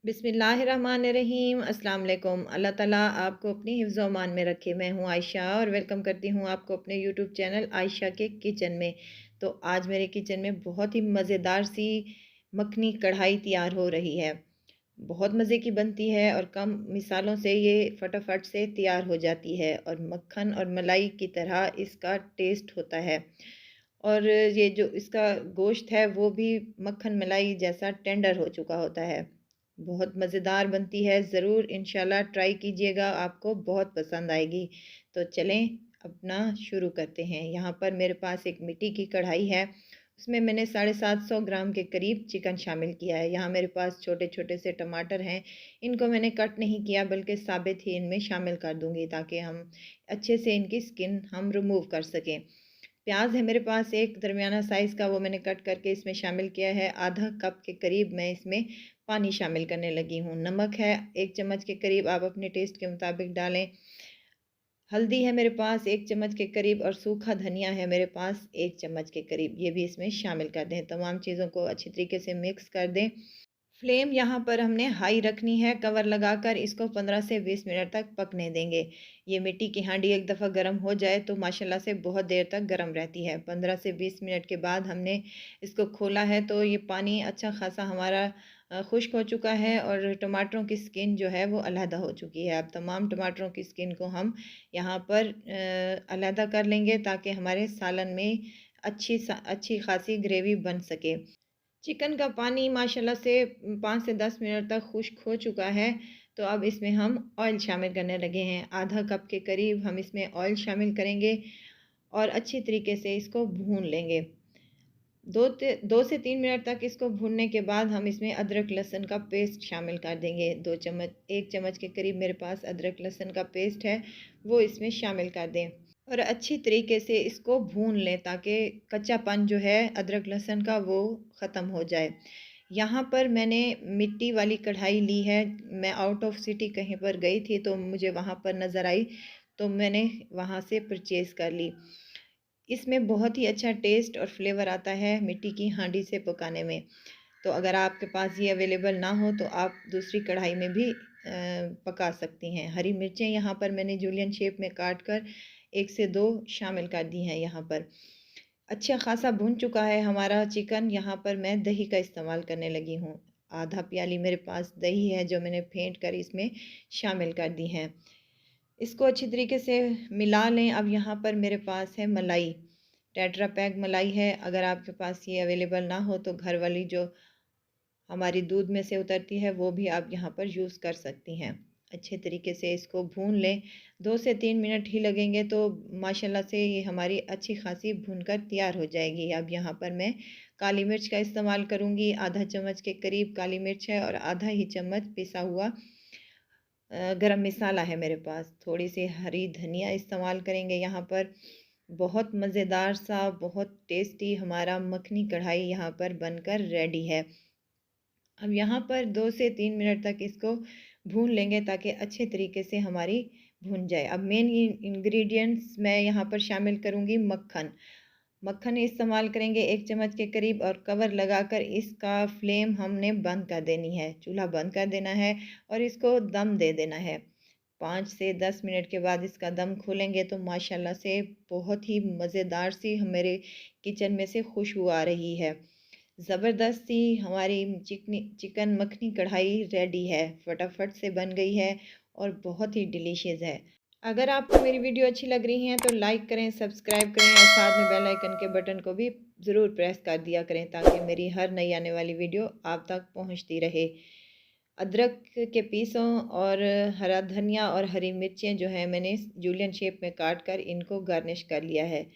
बिस्मिल्लाहिर्रहमानिर्रहीम अस्सलाम वालेकुम। अल्लाह ताला आपको अपनी हिफ्ज़ व अमान में रखे। मैं हूँ आयशा और वेलकम करती हूँ आपको अपने यूट्यूब चैनल आयशा के किचन में। तो आज मेरे किचन में बहुत ही मज़ेदार सी मखनी कढ़ाई तैयार हो रही है। बहुत मज़े की बनती है और कम मिसालों से ये फटाफट से तैयार हो जाती है और मक्खन और मलाई की तरह इसका टेस्ट होता है। और ये जो इसका गोश्त है वो भी मक्खन मलाई जैसा टेंडर हो चुका होता है। बहुत मज़ेदार बनती है, ज़रूर इंशाल्लाह ट्राई कीजिएगा, आपको बहुत पसंद आएगी। तो चलें अपना शुरू करते हैं। यहाँ पर मेरे पास एक मिट्टी की कढ़ाई है, उसमें मैंने 750 ग्राम के करीब चिकन शामिल किया है। यहाँ मेरे पास छोटे-छोटे से टमाटर हैं, इनको मैंने कट नहीं किया बल्कि साबित ही इनमें शामिल कर दूँगी ताकि हम अच्छे से इनकी स्किन हम रिमूव कर सकें। प्याज है मेरे पास एक दरमियाना साइज़ का, वो मैंने कट करके इसमें शामिल किया है। आधा कप के करीब मैं इसमें पानी शामिल करने लगी हूँ। नमक है 1 चम्मच के करीब, आप अपने टेस्ट के मुताबिक डालें। हल्दी है मेरे पास 1 चम्मच के करीब और सूखा धनिया है मेरे पास 1 चम्मच के करीब, ये भी इसमें शामिल कर दें। तमाम चीज़ों को अच्छी तरीके से मिक्स कर दें। फ्लेम यहाँ पर हमने हाई रखनी है, कवर लगाकर इसको 15 से 20 मिनट तक पकने देंगे। ये मिट्टी की हांडी एक दफ़ा गर्म हो जाए तो माशाल्लाह से बहुत देर तक गर्म रहती है। 15 से 20 मिनट के बाद हमने इसको खोला है तो ये पानी अच्छा खासा हमारा खुश्क हो चुका है और टमाटरों की स्किन जो है वो अलहदा हो चुकी है। अब तमाम टमाटरों की स्किन को हम यहाँ पर अलहदा कर लेंगे ताकि हमारे सालन में अच्छी खासी ग्रेवी बन सके। चिकन का पानी माशाल्लाह से 5 से 10 मिनट तक खुश्क हो चुका है, तो अब इसमें हम ऑयल शामिल करने लगे हैं। आधा कप के करीब हम इसमें ऑयल शामिल करेंगे और अच्छी तरीके से इसको भून लेंगे। 2 से 3 मिनट तक इसको भूनने के बाद हम इसमें अदरक लहसुन का पेस्ट शामिल कर देंगे। 2 चम्मच 1 चम्मच के करीब मेरे पास अदरक लहसुन का पेस्ट है, वो इसमें शामिल कर दें और अच्छी तरीके से इसको भून लें ताकि कच्चापन जो है अदरक लहसुन का वो ख़त्म हो जाए। यहाँ पर मैंने मिट्टी वाली कढ़ाई ली है। मैं आउट ऑफ सिटी कहीं पर गई थी तो मुझे वहाँ पर नज़र आई, तो मैंने वहाँ से परचेज़ कर ली। इसमें बहुत ही अच्छा टेस्ट और फ्लेवर आता है मिट्टी की हांडी से पकाने में। तो अगर आपके पास ये अवेलेबल ना हो तो आप दूसरी कढ़ाई में भी पका सकती हैं। हरी मिर्चें यहाँ पर मैंने जूलियन शेप में काट कर 1 से 2 शामिल कर दी हैं यहाँ पर। अच्छा खासा भुन चुका है हमारा चिकन, यहाँ पर मैं दही का इस्तेमाल करने लगी हूँ। आधा प्याली मेरे पास दही है जो मैंने फेंट कर इसमें शामिल कर दी हैं। इसको अच्छी तरीके से मिला लें। अब यहाँ पर मेरे पास है मलाई, टेट्रा पैक मलाई है। अगर आपके पास ये अवेलेबल ना हो तो घर वाली जो हमारी दूध में से उतरती है वो भी आप यहाँ पर यूज़ कर सकती हैं। अच्छे तरीके से इसको भून लें, 2 से 3 मिनट ही लगेंगे तो माशाल्लाह से ये हमारी अच्छी खासी भूनकर तैयार हो जाएगी। अब यहाँ पर मैं काली मिर्च का इस्तेमाल करूँगी, आधा चम्मच के करीब काली मिर्च है और आधा ही चम्मच पिसा हुआ गरम मसाला है मेरे पास। थोड़ी सी हरी धनिया इस्तेमाल करेंगे यहाँ पर। बहुत मज़ेदार सा, बहुत टेस्टी हमारा मखनी कढ़ाई यहाँ पर बनकर रेडी है। अब यहाँ पर 2 से 3 मिनट तक इसको भून लेंगे ताकि अच्छे तरीके से हमारी भून जाए। अब मेन इंग्रेडिएंट्स मैं यहाँ पर शामिल करूँगी मक्खन। मक्खन इस्तेमाल करेंगे 1 चम्मच के करीब और कवर लगाकर इसका फ्लेम हमने बंद कर देनी है, चूल्हा बंद कर देना है और इसको दम दे देना है। 5 से 10 मिनट के बाद इसका दम खोलेंगे तो माशाल्लाह से बहुत ही मज़ेदार सी मेरे किचन में से खुशबू आ रही है। ज़बरदस्त सी हमारी चिकन मखनी कढ़ाई रेडी है, फटाफट से बन गई है और बहुत ही डिलीशियस है। अगर आपको मेरी वीडियो अच्छी लग रही है तो लाइक करें, सब्सक्राइब करें और साथ में बेल आइकन के बटन को भी ज़रूर प्रेस कर दिया करें ताकि मेरी हर नई आने वाली वीडियो आप तक पहुंचती रहे। अदरक के पीसों और हरा धनिया और हरी मिर्चें जो है मैंने जूलियन शेप में काट कर इनको गार्निश कर लिया है।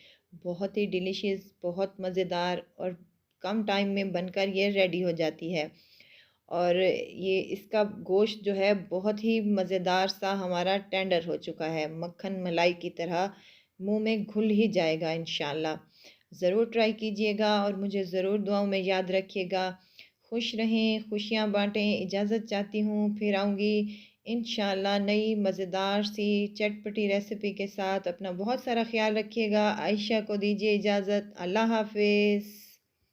बहुत ही डिलीशियस, बहुत मज़ेदार और कम टाइम में बनकर ये रेडी हो जाती है। और ये इसका गोश्त जो है बहुत ही मज़ेदार सा हमारा टेंडर हो चुका है, मक्खन मलाई की तरह मुंह में घुल ही जाएगा इंशाल्लाह। ज़रूर ट्राई कीजिएगा और मुझे ज़रूर दुआओं में याद रखिएगा। खुश रहें, खुशियाँ बाँटें। इजाज़त चाहती हूँ, फिर आऊँगी इंशाल्लाह नई मज़ेदार सी चटपटी रेसिपी के साथ। अपना बहुत सारा ख़्याल रखिएगा। आयशा को दीजिए इजाज़त। अल्लाह हाफ़िज़।